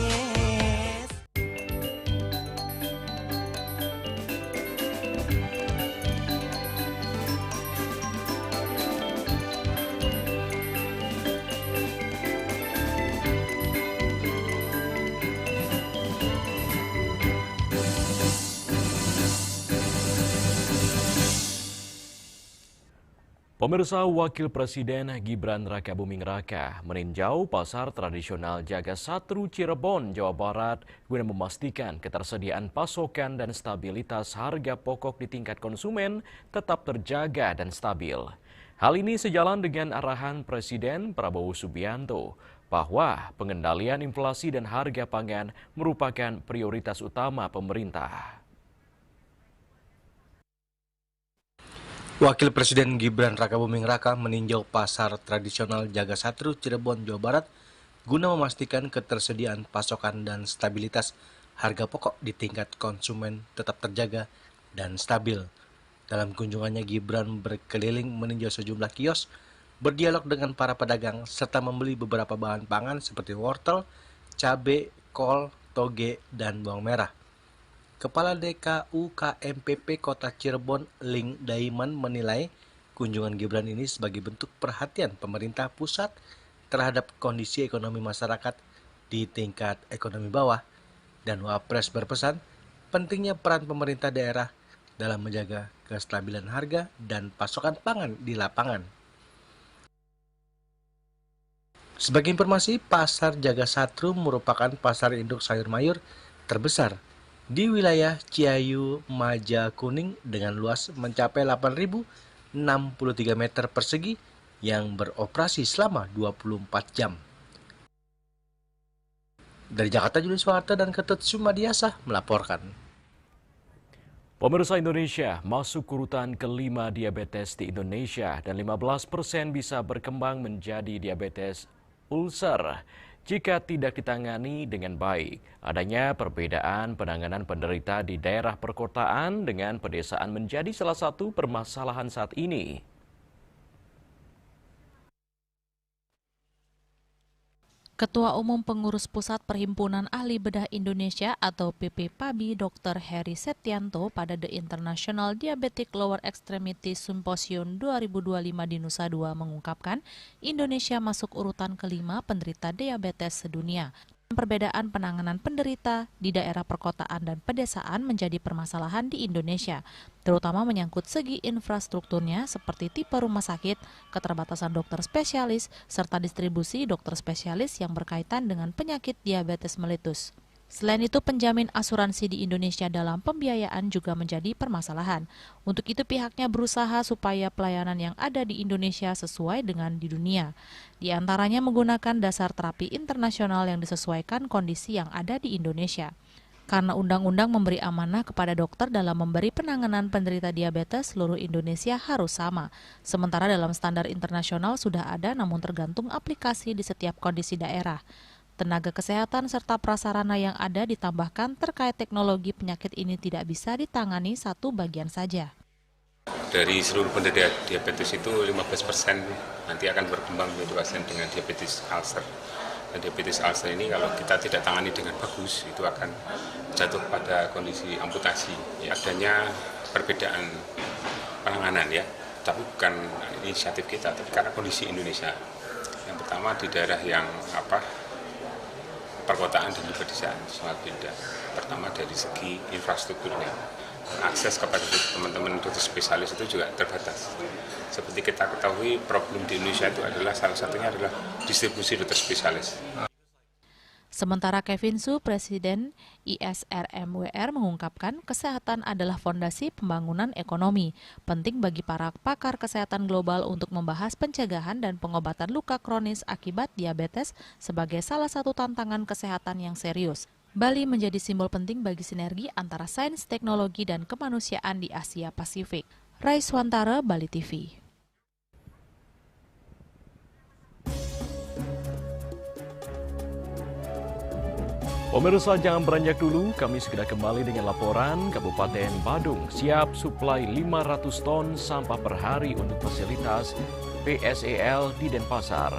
Pemirsa, Wakil Presiden Gibran Rakabuming Raka meninjau pasar tradisional Jagasatru Cirebon, Jawa Barat guna memastikan ketersediaan pasokan dan stabilitas harga pokok di tingkat konsumen tetap terjaga dan stabil. Hal ini sejalan dengan arahan Presiden Prabowo Subianto bahwa pengendalian inflasi dan harga pangan merupakan prioritas utama pemerintah. Wakil Presiden Gibran Rakabuming Raka meninjau pasar tradisional Jagasatru Cirebon, Jawa Barat guna memastikan ketersediaan pasokan dan stabilitas harga pokok di tingkat konsumen tetap terjaga dan stabil. Dalam kunjungannya, Gibran berkeliling meninjau sejumlah kios, berdialog dengan para pedagang, serta membeli beberapa bahan pangan seperti wortel, cabai, kol, toge, dan bawang merah. Kepala DKU KMPP Kota Cirebon, Ling Daiman, menilai kunjungan Gibran ini sebagai bentuk perhatian pemerintah pusat terhadap kondisi ekonomi masyarakat di tingkat ekonomi bawah, dan Wapres berpesan pentingnya peran pemerintah daerah dalam menjaga kestabilan harga dan pasokan pangan di lapangan. Sebagai informasi, Pasar Jagasatru merupakan pasar induk sayur mayur terbesar di wilayah Ciayu, Majakuning dengan luas mencapai 8.063 meter persegi yang beroperasi selama 24 jam. Dari Jakarta, Julius Soeharto dan Ketut Sumadiasa melaporkan. Pemirsa, Indonesia masuk urutan kelima diabetes di Indonesia dan 15% bisa berkembang menjadi diabetes ulcer jika tidak ditangani dengan baik. Adanya perbedaan penanganan penderita di daerah perkotaan dengan pedesaan menjadi salah satu permasalahan saat ini. Ketua Umum Pengurus Pusat Perhimpunan Ahli Bedah Indonesia atau PPPABI Dr. Heri Setianto pada The International Diabetic Lower Extremity Symposium 2025 di Nusa Dua mengungkapkan Indonesia masuk urutan kelima penderita diabetes sedunia. Perbedaan penanganan penderita di daerah perkotaan dan pedesaan menjadi permasalahan di Indonesia, terutama menyangkut segi infrastrukturnya seperti tipe rumah sakit, keterbatasan dokter spesialis, serta distribusi dokter spesialis yang berkaitan dengan penyakit diabetes melitus. Selain itu, penjamin asuransi di Indonesia dalam pembiayaan juga menjadi permasalahan. Untuk itu, pihaknya berusaha supaya pelayanan yang ada di Indonesia sesuai dengan di dunia. Di antaranya menggunakan dasar terapi internasional yang disesuaikan kondisi yang ada di Indonesia. Karena undang-undang memberi amanah kepada dokter dalam memberi penanganan penderita diabetes, seluruh Indonesia harus sama. Sementara dalam standar internasional sudah ada, namun tergantung aplikasi di setiap kondisi daerah. Tenaga kesehatan serta prasarana yang ada ditambahkan terkait teknologi penyakit ini tidak bisa ditangani satu bagian saja. Dari seluruh penderita diabetes itu 15% nanti akan berkembang menjadi pasien dengan diabetes ulcer. Dan diabetes ulcer ini kalau kita tidak tangani dengan bagus itu akan jatuh pada kondisi amputasi. Adanya perbedaan penanganan ya, tapi bukan inisiatif kita, tapi karena kondisi Indonesia. Yang pertama di daerah yang perkotaan dan di pedesaan sangat beda. Pertama dari segi infrastrukturnya, akses kepada teman-teman dokter spesialis itu juga terbatas. Seperti kita ketahui, problem di Indonesia itu adalah salah satunya adalah distribusi dokter spesialis. Sementara Kevin Su, Presiden ISRMWR mengungkapkan kesehatan adalah fondasi pembangunan ekonomi. Penting bagi para pakar kesehatan global untuk membahas pencegahan dan pengobatan luka kronis akibat diabetes sebagai salah satu tantangan kesehatan yang serius. Bali menjadi simbol penting bagi sinergi antara sains, teknologi, dan kemanusiaan di Asia Pasifik. Raiswantara, Bali TV. Pemirsa, jangan beranjak dulu, kami segera kembali dengan laporan. Kabupaten Badung siap suplai 500 ton sampah per hari untuk fasilitas PSEL di Denpasar.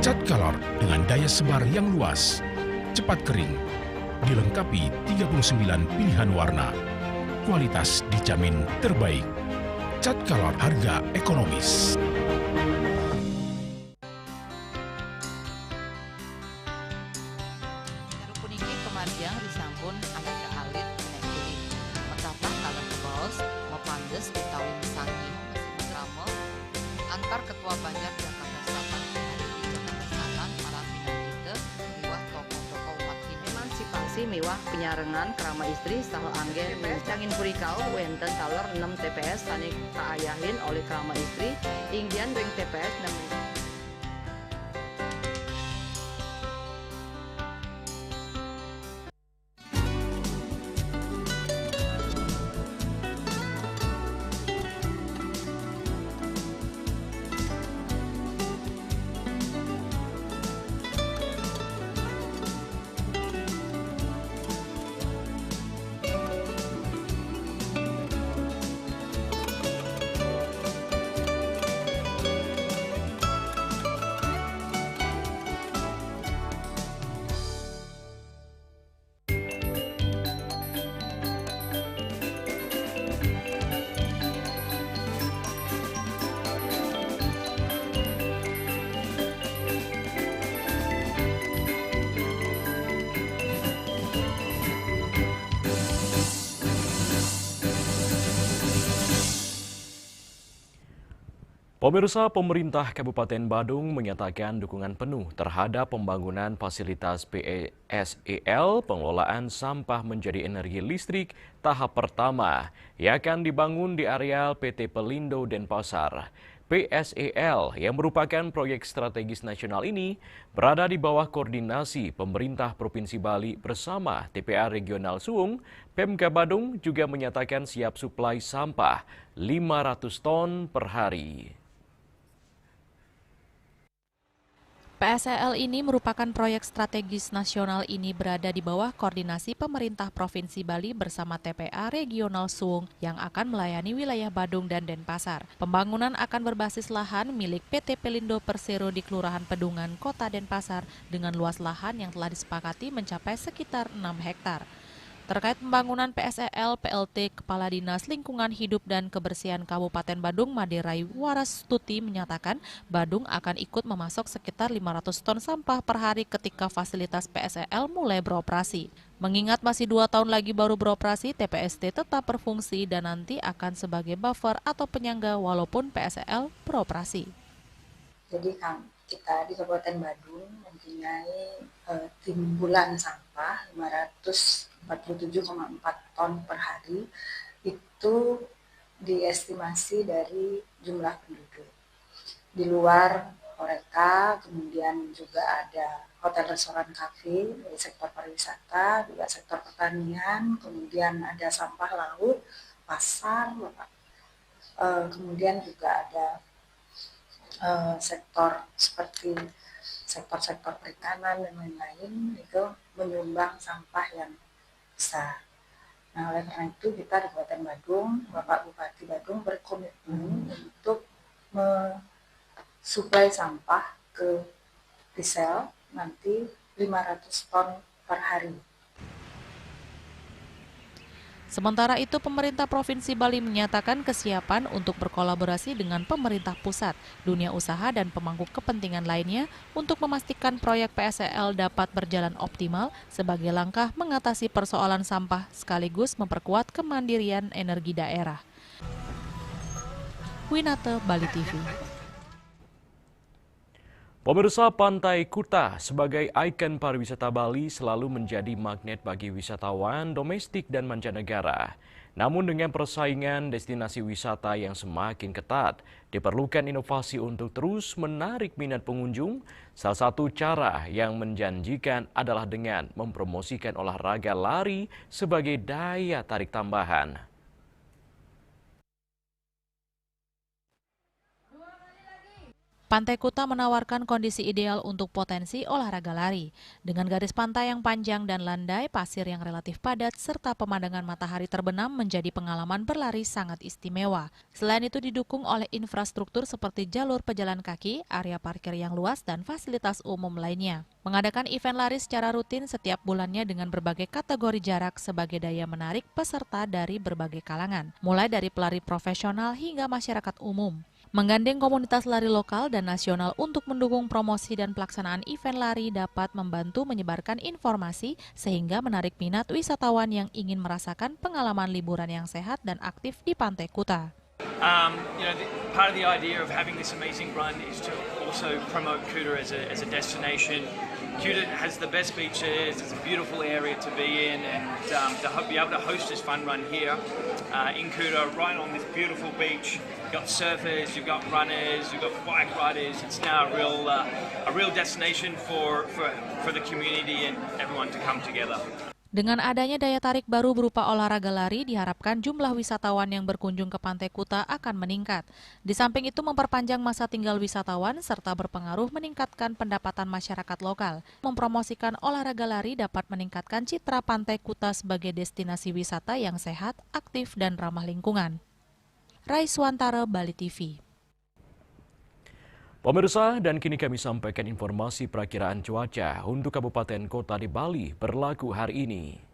Cat Color dengan daya sebar yang luas, cepat kering, dilengkapi 39 pilihan warna. Kualitas dijamin terbaik. Cat Color, harga ekonomis. Puniki kemarjang disampun angkat ke alit nek kulit. Metapang kalau kebaos mepandes utawi mesangi mesin drama antar ketua Banjar Jakarta Selatan hari di Jakarta Selatan malam pindah miwah tokoh-tokoh umat Hindu. Emansipasi miwah penyarengan kerama istri saha anggen cangin purikau wenten taler 6 TPS sani kaayahin oleh kerama istri inggian ring TPS 6. Pemirsa, pemerintah Kabupaten Badung menyatakan dukungan penuh terhadap pembangunan fasilitas PSEL pengelolaan sampah menjadi energi listrik tahap pertama yang akan dibangun di areal PT Pelindo Denpasar. PSEL yang merupakan proyek strategis nasional ini berada di bawah koordinasi pemerintah Provinsi Bali bersama TPA Regional Suung. Pemka Badung juga menyatakan siap suplai sampah 500 ton per hari. PSEL ini merupakan proyek strategis nasional ini berada di bawah koordinasi pemerintah Provinsi Bali bersama TPA Regional Suung yang akan melayani wilayah Badung dan Denpasar. Pembangunan akan berbasis lahan milik PT Pelindo Persero di Kelurahan Pedungan, Kota Denpasar dengan luas lahan yang telah disepakati mencapai sekitar 6 hektar. Terkait pembangunan PSEL, PLT Kepala Dinas Lingkungan Hidup dan Kebersihan Kabupaten Badung, Maderai Warastuti menyatakan Badung akan ikut memasok sekitar 500 ton sampah per hari ketika fasilitas PSEL mulai beroperasi. Mengingat masih 2 tahun lagi baru beroperasi, TPST tetap berfungsi dan nanti akan sebagai buffer atau penyangga walaupun PSEL beroperasi. Jadi kita di Kabupaten Badung mempunyai timbulan sampah 547,4 ton per hari, itu diestimasi dari jumlah penduduk. Di luar Horeca, kemudian juga ada hotel, restoran, kafe, dari sektor pariwisata, juga sektor pertanian, kemudian ada sampah laut, pasar, kemudian juga ada sektor seperti sektor-sektor perikanan dan lain-lain, itu menyumbang sampah yang besar. Nah, oleh karena itu kita di Kabupaten Badung, Bapak Bupati Badung berkomitmen untuk mensuplai sampah ke PSEL nanti 500 ton per hari. Sementara itu, pemerintah Provinsi Bali menyatakan kesiapan untuk berkolaborasi dengan pemerintah pusat, dunia usaha, dan pemangku kepentingan lainnya untuk memastikan proyek PSEL dapat berjalan optimal sebagai langkah mengatasi persoalan sampah sekaligus memperkuat kemandirian energi daerah. Winata, Bali TV. Pemirsa, Pantai Kuta sebagai ikon pariwisata Bali selalu menjadi magnet bagi wisatawan domestik dan mancanegara. Namun dengan persaingan destinasi wisata yang semakin ketat, diperlukan inovasi untuk terus menarik minat pengunjung. Salah satu cara yang menjanjikan adalah dengan mempromosikan olahraga lari sebagai daya tarik tambahan. Pantai Kuta menawarkan kondisi ideal untuk potensi olahraga lari. Dengan garis pantai yang panjang dan landai pasir yang relatif padat, serta pemandangan matahari terbenam menjadi pengalaman berlari sangat istimewa. Selain itu didukung oleh infrastruktur seperti jalur pejalan kaki, area parkir yang luas, dan fasilitas umum lainnya. Mengadakan event lari secara rutin setiap bulannya dengan berbagai kategori jarak sebagai daya menarik peserta dari berbagai kalangan, mulai dari pelari profesional hingga masyarakat umum. Menggandeng komunitas lari lokal dan nasional untuk mendukung promosi dan pelaksanaan event lari dapat membantu menyebarkan informasi sehingga menarik minat wisatawan yang ingin merasakan pengalaman liburan yang sehat dan aktif di Pantai Kuta. Part of the idea of having this amazing run is to also promote Kuta as a destination. Kuta has the best beaches, it's a beautiful area to be in, and to be able to host this fun run here in Kuta, right on this beautiful beach. You've got surfers, you've got runners, you've got bike riders. It's now a real destination for the community and everyone to come together. Dengan adanya daya tarik baru berupa olahraga lari, diharapkan jumlah wisatawan yang berkunjung ke Pantai Kuta akan meningkat. Di samping itu memperpanjang masa tinggal wisatawan serta berpengaruh meningkatkan pendapatan masyarakat lokal. Mempromosikan olahraga lari dapat meningkatkan citra Pantai Kuta sebagai destinasi wisata yang sehat, aktif, dan ramah lingkungan. Raiswantara, Bali TV. Pemirsa, dan kini kami sampaikan informasi perakiraan cuaca untuk kabupaten kota di Bali berlaku hari ini.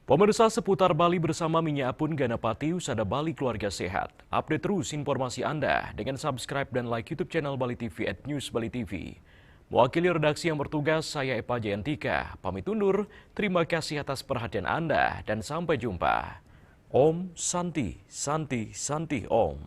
Pemirsa seputar Bali bersama Minyapun Ganapati Usada Bali Keluarga Sehat. Update terus informasi Anda dengan subscribe dan like YouTube channel Bali TV @News Bali TV. Mewakili redaksi yang bertugas, saya Epa Jayantika. Pamit undur, terima kasih atas perhatian Anda dan sampai jumpa. Om Santi, Santi, Santi Om.